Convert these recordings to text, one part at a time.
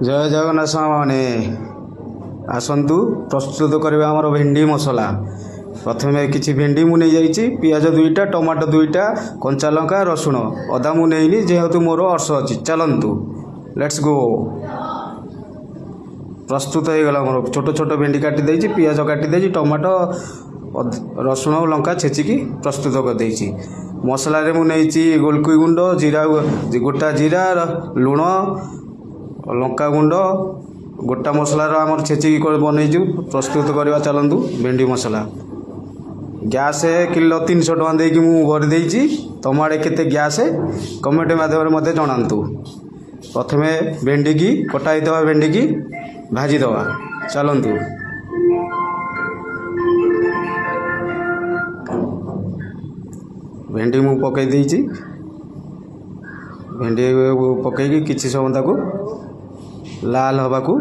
जय जगन्नाथ सामाने आसतु प्रस्तुत करवा आमर भेंडी मसला। प्रथमे किसी भेंडी मु नहीं जाइए, पियाज दुईटा, टमाटो दुईटा, कंचा लंका, रसुण, अदा मु नहीं जेहेतु मोर अर्श अच्छी। चलतु लेट्स गो। प्रस्तुत हो गला मोर छोट छोट भेंडी काटी देछि, पियाज काटी देछि, टमाटो रसुण लंका छेचिकी प्रस्तुत कर देछि। मसला रे मु नहीं गोलकुई गुंड, जीरा, गोटा जीरा, लुण, लंका गुंड, गोटा मसला आमर छेचिकी बनईजु प्रस्तुत करवा। चलतु भेंडी मसला। गैस किलो 300 टका देकी मु भरी तुम आड़े केते गैस कमेंट माध्यम मत जनातु। प्रथमे भेंडी की कटा होता भेंडी की भाजी दवा। चलतु भेंडी मु पकई देछि, भेंडी पकईकी किछि समय ताकू लाल हवा को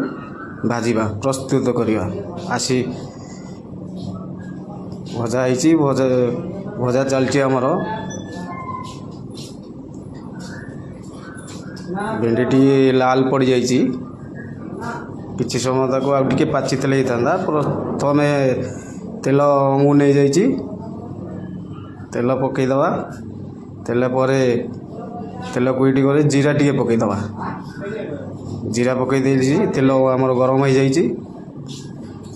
भाजिबा प्रस्तुत करिवा। आसी भजा होइछि, भजा चलछि हमर। भेंडी टी लाल पड़ जाइछि, किछि समय ताकू आ टिके पाचितले हितांदा। प्रथमे तेल मु नहीं जाइछि, तेल पकई दवा। तेल परे तेल कुईटी करे जीरा टिके पकई दवा। जीरा पकई देछि, तेल आमर गरम हो जाइछि।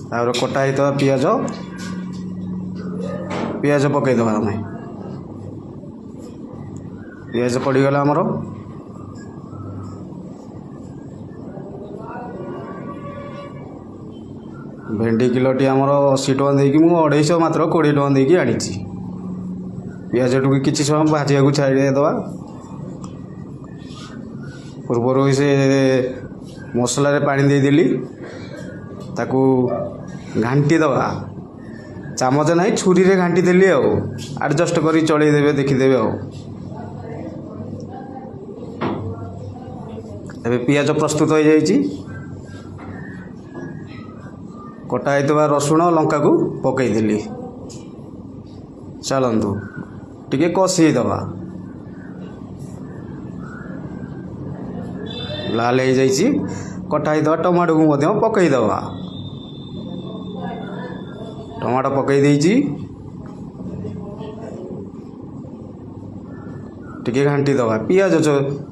तापर कटा होता पियाज, पियाज पकई दवा। आम पियाज पड़गला आमर। भेंडी किलोटी आमर 80 टका देकी मु 250 मात्र 20 टका देकी आनी। पियाज टू किसी समय भाजिया को छाड़ी दवा। पूर्वर से मसला रे पानी दे देली, ताकू घांटी दवा। चामच नहीं छुरी रे घांटी देली। एडजस्ट करी चलई देबे, देखिदेबे। एबे पियाज प्रस्तुत हो जाइछि। कटा होता रसुण लंका को पकई देली। चलतु टिके कषी दवा। लाल हो जाइछि। कटा होता टमाटो को मध्य पकई दवा। टमाटो पकई देछि, टिके घांटी दवा। पियाज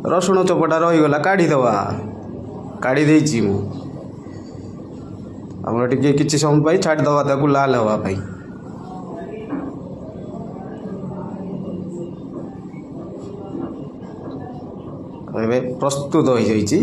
रसुण चोपटा रहीगला काढ़ी दवा। काढ़ी देछि मु। हमर टिके किछि समय पाई छाड़ दवा ताकू लाल हवा पाई। एबे प्रस्तुत हो जाइछि।